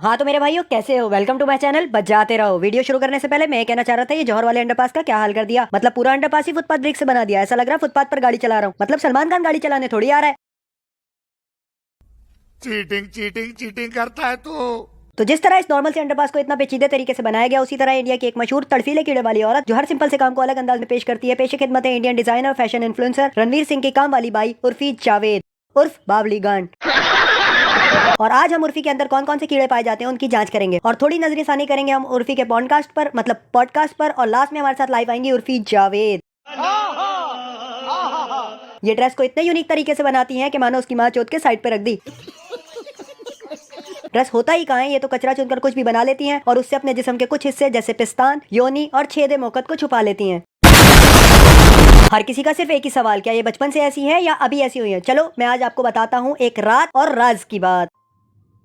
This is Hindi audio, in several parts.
हाँ तो मेरे भाइयों कैसे हो। वेलकम टू माय चैनल बजाते रहो। वीडियो शुरू करने से पहले मैं कहना चाह रहा था ये जौहर वाले अंडरपास का क्या हाल कर दिया। मतलब पूरा अंडरपास ही फुटपाथ ब्रिक से बना दिया। ऐसा लग रहा है फुटपाथ पर गाड़ी चला रहा हूँ। मतलब सलमान खान गाड़ी चलाने थोड़ी आ रहा है। चीटिंग चीटिंग चीटिंग करता है तू। तो जिस तरह इस नॉर्मल से अंडरपास को इतना पेचीदे तरीके से बनाया गया, उसी तरह इंडिया की एक मशहूर तड़फीले कीड़े वाली औरत जो हर सिंपल से काम को अलग अंदाज में पेश करती है, पेश खिदमत है Indian designer fashion influencer Ranveer Singh की काम वाली बाई उर्फी जावेद उर्फ बावली गांड। और आज हम उर्फी के अंदर कौन कौन से कीड़े पाए जाते हैं उनकी जांच करेंगे और थोड़ी नजरिसानी करेंगे हम उर्फी के पॉडकास्ट पर, मतलब पॉडकास्ट पर। और लास्ट में हमारे साथ लाइव आएंगी उर्फी जावेद। ये ड्रेस को इतने यूनिक तरीके से बनाती हैं कि मानो उसकी माँ चोट के साइड पे रख दी। ड्रेस होता ही कहाँ है, ये तो कचरा चुनकर कुछ भी बना लेती हैं और उससे अपने जिस्म के कुछ हिस्से जैसे पिस्तान, योनी और छेदे मोकत को छुपा लेती हैं। हर किसी का सिर्फ एक ही सवाल, क्या ये बचपन से ऐसी है या अभी ऐसी हुई है? चलो मैं आज आपको बताता हूँ एक रात और राज की बात।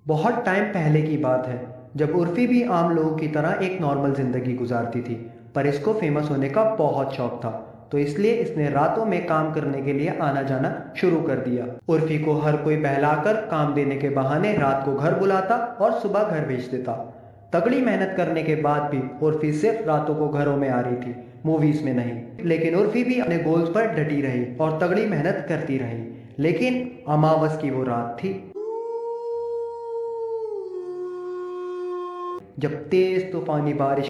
बहुत टाइम पहले की बात है जब उर्फी भी आम लोगों की तरह एक नॉर्मल जिंदगी गुजारती थी, पर इसको फेमस होने का बहुत शौक था, तो इसलिए इसने रातों में काम करने के लिए आना जाना शुरू कर दिया। उर्फी को हर कोई बहलाकर काम देने के बहाने रात को घर बुलाता और सुबह घर भेज देता। तगड़ी मेहनत करने के बाद भी उर्फी सिर्फ रातों को घरों में आ रही थी, मूवीज में नहीं। लेकिन उर्फी भी अपने गोल्स पर डटी रही और तगड़ी मेहनत करती रही। लेकिन अमावस की वो रात थी जब तेज तूफानी बारिश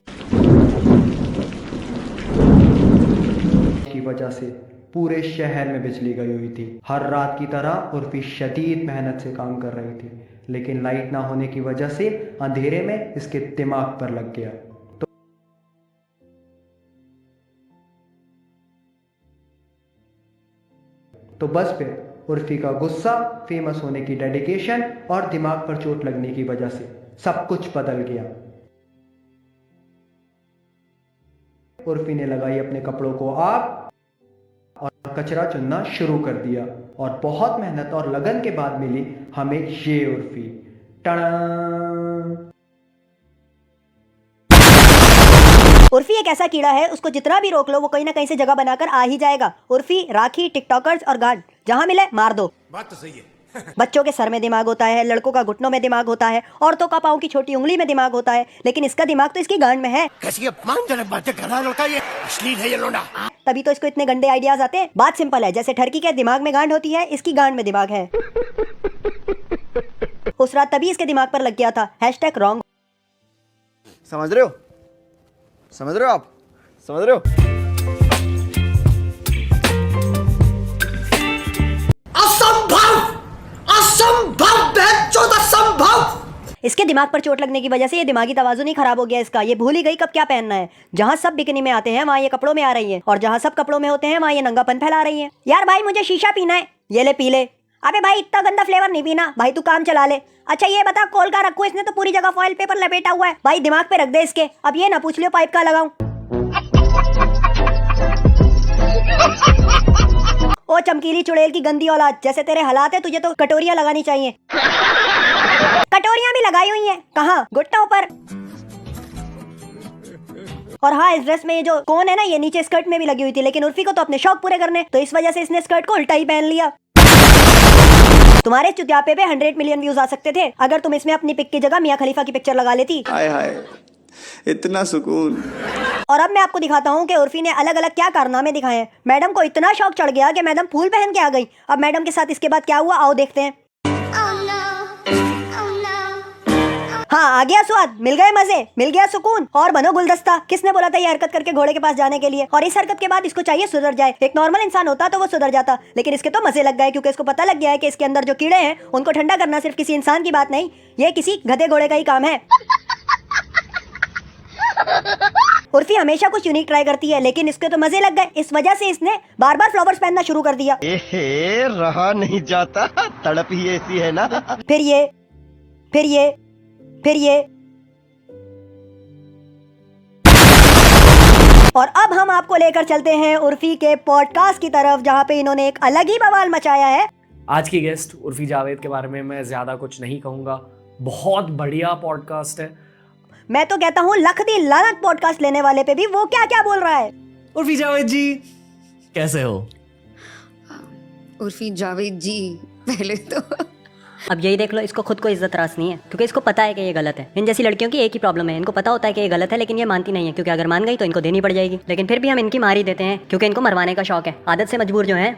की वजह से पूरे शहर में बिजली गई हुई थी। हर रात की तरह उर्फी शदीद मेहनत से काम कर रही थी, लेकिन लाइट ना होने की वजह से अंधेरे में इसके दिमाग पर लग गया। तो बस फिर उर्फी का गुस्सा, फेमस होने की डेडिकेशन और दिमाग पर चोट लगने की वजह से सब कुछ बदल गया। उर्फी ने लगाई अपने कपड़ों को आग और कचरा चुनना शुरू कर दिया। और बहुत मेहनत और लगन के बाद मिली हमें ये उर्फी। टड़ा! उर्फी एक ऐसा कीड़ा है, उसको जितना भी रोक लो वो कहीं ना कहीं से जगह बनाकर आ ही जाएगा। उर्फी, राखी, टिकटॉकर्स और गार्ड जहां मिले मार दो। बात तो सही है। बच्चों के सर में दिमाग होता है, लड़कों का घुटनों में दिमाग होता है, औरतों का पाँव की छोटी उंगली में दिमाग होता है, लेकिन इसका दिमाग तो इसकी गांड में है। कैसी अपमानजनक बातें कर रहा है लड़का, ये अश्लील है ये लोंडा। तभी तो इसको इतने गंदे आइडियाज आते हैं। बात सिंपल है, जैसे ठरकी के दिमाग में गांड होती है, इसकी गांड में दिमाग है। उस रात तभी इसके दिमाग पर लग गया था #रॉन्ग। समझ रहे हो? समझ रहे हो आप? समझ रहे हो? इसके दिमाग पर चोट लगने की वजह से ये दिमागी तवाजुन ही खराब हो गया इसका। ये भूल ही गई कब क्या पहनना है। जहाँ सब बिकनी में आते हैं वहाँ ये कपड़ों में आ रही है, और जहाँ सब कपड़ों में होते हैं वहाँ ये नंगापन फैला रही है। यार भाई मुझे शीशा पीना है, ये ले पी ले। अबे भाई इतना गंदा फ्लेवर नहीं पीना भाई, तू काम चला ले। अच्छा ये बता कोल का रखो, इसने तो पूरी जगह फॉइल पेपर लपेटा हुआ है भाई, दिमाग पे रख दे इसके। अब ये ना पूछ लियो पाइप का लगाऊं। ओ चमकीली चुड़ैल की गंदी औलाद, जैसे तेरे हालात है तुझे तो कटोरियां लगानी चाहिए। कटोरियां भी लगाई हुई हैं, कहाँ? घुटनों पर। और हाँ, इस ड्रेस में ये जो कोन है ना, ये नीचे स्कर्ट में भी लगी हुई थी, लेकिन उर्फी को तो अपने शौक पूरे करने, तो इस वजह से इसने स्कर्ट को उल्टा ही पहन लिया। तुम्हारे चुतियापे पे 100 मिलियन व्यूज आ सकते थे अगर तुम इसमें अपनी पिक की जगह मियां खलीफा की पिक्चर लगा लेती। हाय हाय, इतना सुकून। और अब मैं आपको दिखाता हूँ कि उर्फी ने अलग अलग क्या कारनामे दिखाए हैं। मैडम को इतना शौक चढ़ गया कि मैडम फूल पहन के आ गई। अब मैडम के साथ इसके बाद क्या हुआ, आओ देखते हैं। हाँ, आ गया स्वाद, मिल गए मजे, मिल गया सुकून, और बनो गुलदस्ता। किसने बोला था ये हरकत करके घोड़े के पास जाने के लिए? और इस हरकत के बाद इसको चाहिए सुधर जाए। एक नॉर्मल इंसान होता तो वो सुधर जाता, लेकिन इसके तो मजे लग गए, क्योंकि इसको पता लग गया है कि इसके अंदर जो कीड़े हैं उनको ठंडा करना सिर्फ किसी इंसान की बात नहीं, ये किसी गधे घोड़े का ही काम है। उर्फी हमेशा कुछ यूनिक ट्राई करती है, लेकिन इसके तो मजे लग गए। इस वजह से इसने बार बार फ्लावर्स पहनना शुरू कर दिया। रहा नहीं जाता, तड़प ही ऐसी है ना। फिर ये, फिर ये, फिर ये। और अब हम आपको लेकर चलते हैं उर्फी के पॉडकास्ट की तरफ, जहां पे इन्होंने एक अलग ही बवाल मचाया है। आज की गेस्ट उर्फी जावेद के बारे में मैं ज़्यादा कुछ नहीं कहूँगा। बहुत बढ़िया पॉडकास्ट है। मैं तो कहता हूँ लख दी लानत पॉडकास्ट लेने वाले पे भी, वो क्या क्या बोल रहा है। उर्फी जावेद जी कैसे हो? उर्फी जावेद जी, पहले तो अब यही देख लो, इसको खुद को इज्जत रास नहीं है क्योंकि इसको पता है कि ये गलत है। इन जैसी लड़कियों की एक ही प्रॉब्लम है, इनको पता होता है कि ये गलत है लेकिन ये मानती नहीं है, क्योंकि अगर मान गई तो इनको देनी पड़ जाएगी। लेकिन फिर भी हम इनकी मार ही देते हैं क्योंकि इनको मरवाने का शौक है, आदत से मजबूर जो है।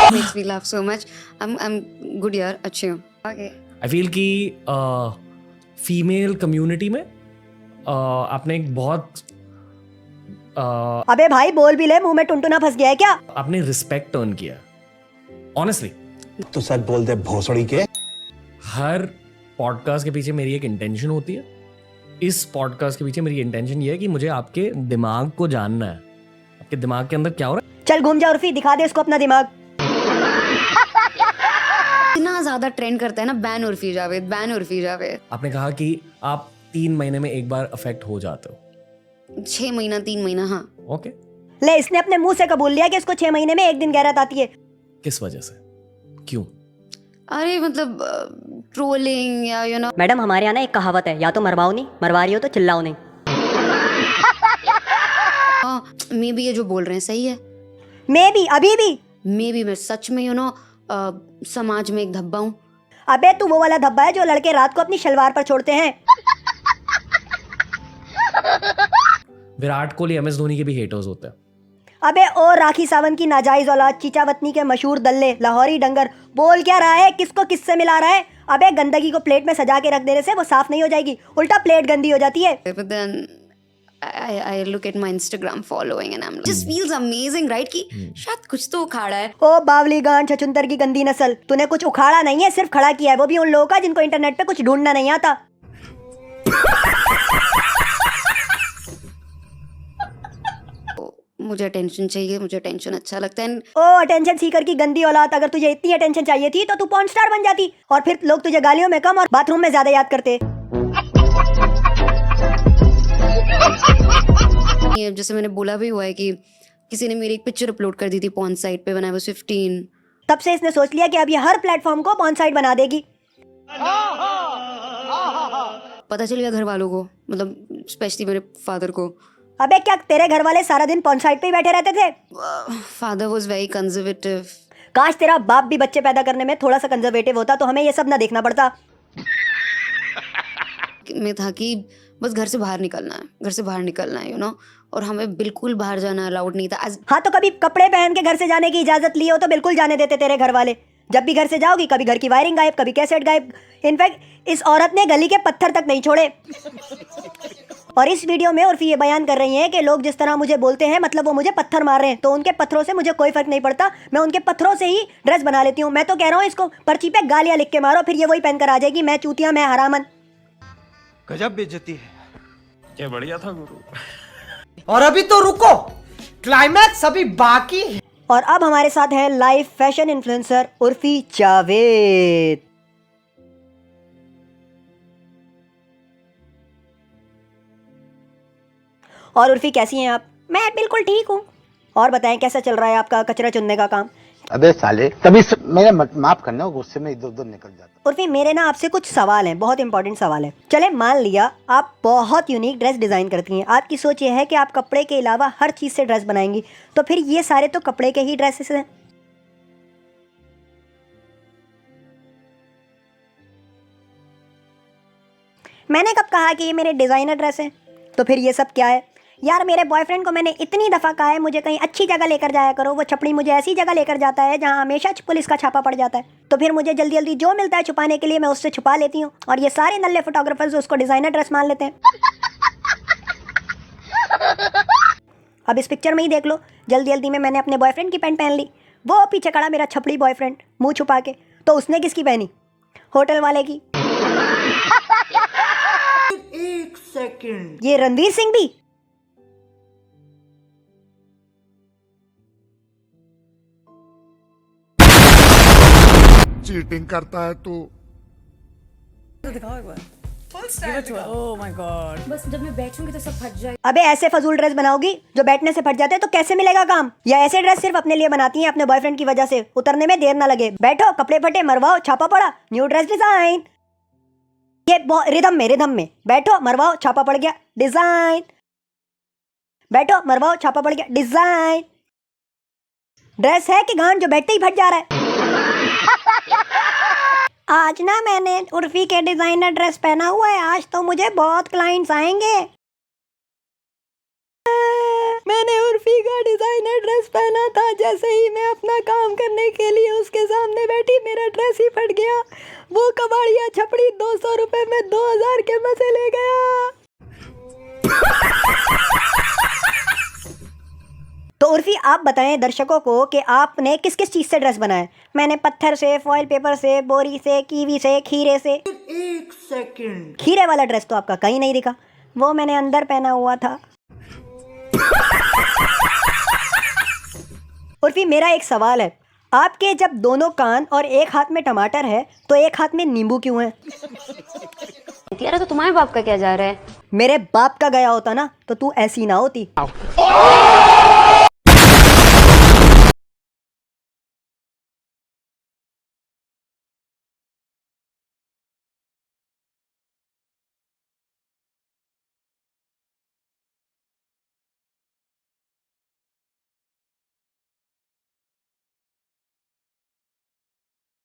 Makes me laugh so much. I'm good यार, अच्छी हूँ। Okay. आई फील कि फीमेल कम्युनिटी में आपने एक बहुत अबे भाई बोल भी ले, मुंह में टुनटुना फंस गया है क्या? आपने रिस्पेक्ट अर्न किया ऑनेस्टली। तो सच बोल दे भोसड़ी के। हर पॉडकास्ट के पीछे मेरी एक इंटेंशन होती है। इस पॉडकास्ट के पीछे मेरी इंटेंशन ये है कि मुझे आपके दिमाग को जानना है, आपके दिमाग के अंदर क्या हो रहा है। चल घूम जा उर्फी, दिखा दे इसको अपना दिमाग। इतना ज्यादा ट्रेंड करता है ना, बैन उर्फी जावेद, बैन उर्फी जावेद। आपने कहा कि आप 3 महीने में एक बार अफेक्ट हो जाते हो। 6 महीना 3 महीना, हाँ। ओके, ले, इसने अपने मुंह से कबूल लिया कि इसको 6 महीने में एक दिन गैरत आती है। किस वजह से, क्यों? अरे मतलब ट्रोलिंग या यू नो। मैडम हमारे यहाँ ना एक कहावत है, या तो मरवाओ नहीं, मरवा रही हो तो चिल्लाओ नहीं। मे बी ये जो बोल रहे हैं सही है। मैं भी अभी भी। मे बी मैं सच में यू नो समाज में एक धब्बा हूँ। अबे तू वो वाला धब्बा है जो लड़के रात को अपनी शलवार पर छोड़ते हैं। विराट कोहली, MS धोनी के भी हेटर्स होते हैं। अबे ओ राखी सावंत की नाजायज औलाद, चीचावतनी के मशहूर दल्ले, लाहौरी डंगर, बोल क्या रहा है, किसको किससे मिला रहा है? अबे गंदगी को प्लेट में सजा के रख देने से वो साफ नहीं हो जाएगी, उल्टा प्लेट गंदी हो जाती है। But then I look at my Instagram following and I'm just feels amazing, right? कि शायद कुछ तो उखाड़ा है। ओ बावली गांड छछुंतर की गंदी नस्ल, तूने कुछ उखाड़ा नहीं है, सिर्फ खड़ा किया है, वो भी उन लोगों का जिनको इंटरनेट पे कुछ ढूंढना नहीं आता। मुझे अटेंशन चाहिए, मुझे अटेंशन अच्छा लगता है। ओ अटेंशन सीकर की गंदी औलाद, अगर तुझे इतनी अटेंशन चाहिए थी तो तू पॉर्न स्टार बन जाती, और फिर लोग तुझे गालियों में कम और बाथरूम में ज्यादा याद करते। जैसे मैंने बोला भी हुआ है कि किसी ने मेरी एक पिक्चर अपलोड कर दी थी पॉर्न साइट पे व्हेन आई वाज 15। तब से इसने सोच लिया कि अब ये हर प्लेटफॉर्म को पॉर्न साइट बना देगी। पता चल गया घर वालों को, मतलब स्पेशली मेरे फादर को। अबे क्या तेरे घर वाले सारा दिन पॉर्न साइट पे ही बैठे रहते थे? Father was very conservative. काश तेरा बाप भी बच्चे पैदा करने में थोड़ा सा कंजर्वेटिव होता तो हमें ये सब ना देखना पड़ता। में था कि बस घर से बाहर निकलना है, घर से बाहर निकलना है, यू नो, और हमें बिल्कुल बाहर जाना अलाउड नहीं था। हाँ तो कभी कपड़े पहन के घर से जाने की इजाजत ली हो तो बिल्कुल जाने देते तेरे घर वाले। जब भी घर से जाओगी कभी घर की वायरिंग गायब, कभी कैसेट गायब। इनफैक्ट इस औरत ने गली के पत्थर तक नहीं छोड़े। और इस वीडियो में उर्फी ये बयान कर रही हैं कि लोग जिस तरह मुझे बोलते हैं मतलब वो मुझे पत्थर मार रहे हैं, तो उनके पत्थरों से मुझे कोई फर्क नहीं पड़ता, मैं उनके पत्थरों से ही ड्रेस बना लेती हूँ। मैं तो कह रहा हूँ इसको पर्ची पे गालियां लिख के मारो, फिर ये वही पहनकर आ जाएगी, मैं चूतिया मैं हरामन। गजब बेइज्जती है। क्या बढ़िया था गुरु। और अभी तो रुको, क्लाइमैक्स अभी बाकी है। और अब हमारे साथ है live fashion influencer Urfi Javed. और उर्फी कैसी हैं आप? मैं बिल्कुल ठीक हूँ। और बताएं कैसा चल रहा है आपका कचरा चुनने का काम? अबे साले, तभी मेरे माफ करना, गुस्से में इधर उधर निकल जाता। उर्फी मेरे ना आपसे कुछ सवाल हैं, बहुत इंपॉर्टेंट सवाल है। चले मान लिया आप बहुत यूनिक ड्रेस डिजाइन करती हैं, आपकी सोच ये है कि आप कपड़े के अलावा हर चीज से ड्रेस बनाएंगी, तो फिर ये सारे तो कपड़े के ही ड्रेसेस हैं। मैंने कब कहा कि ये मेरे डिजाइनर ड्रेस हैं? तो फिर ये सब क्या है? यार मेरे बॉयफ्रेंड को मैंने इतनी दफ़ा कहा है मुझे कहीं अच्छी जगह लेकर जाया करो, वो छपड़ी मुझे ऐसी जगह लेकर जाता है जहाँ हमेशा पुलिस का छापा पड़ जाता है, तो फिर मुझे जल्दी जल्दी जो मिलता है छुपाने के लिए मैं उससे छुपा लेती हूँ, और ये सारे नल्ले फोटोग्राफर्स उसको डिज़ाइनर ड्रेस मान लेते हैं। अब इस पिक्चर में ही देख लो, जल्दी जल्दी में मैंने अपने बॉयफ्रेंड की पैंट पहन ली, वो पीछे खड़ा मेरा छपड़ी बॉयफ्रेंड मुँह छुपा के, तो उसने किसकी पहनी? होटल वाले की। एक सेकंड, ये रणवीर सिंह भी। चीटिंग करता है तू। बस जब मैं बैठूंगी तो सब फट जाए। अबे ऐसे फजूल ड्रेस बनाओगी जो बैठने से फट जाते हैं तो कैसे मिलेगा काम? या ऐसे ड्रेस सिर्फ अपने लिए बनाती हैं अपने बॉयफ्रेंड की वजह से, उतरने में देर ना लगे, बैठो कपड़े फटे मरवाओ छापा पड़ा न्यू ड्रेस डिजाइन। ये रिदम में बैठो मरवाओ छापा पड़ गया डिजाइन, बैठो मरवाओ छापा पड़ गया डिजाइन। ड्रेस है कि गांड जो बैठते ही फट जा रहा है? आज ना मैंने उर्फी के डिजाइनर ड्रेस पहना हुआ है, आज तो मुझे बहुत क्लाइंट्स आएंगे। मैंने उर्फी का डिजाइनर ड्रेस पहना था, जैसे ही मैं अपना काम करने के लिए उसके सामने बैठी मेरा ड्रेस ही फट गया। वो कबाड़िया छपड़ी 200 रुपए में 2000 के मजे ले गया। तो उर्फी आप बताएं दर्शकों को कि आपने किस किस चीज से ड्रेस बनाया। मैंने पत्थर से, फॉइल पेपर से, बोरी से, कीवी से, खीरे से। 1 सेकंड, खीरे वाला ड्रेस तो आपका कहीं नहीं दिखा, वो मैंने अंदर पहना हुआ था। उर्फी मेरा एक सवाल है, आपके जब दोनों कान और एक हाथ में टमाटर है तो एक हाथ में नींबू क्यों है? यार तो तुम्हारे बाप का क्या जा रहा है? मेरे बाप का गया होता ना तो तू ऐसी ना होती।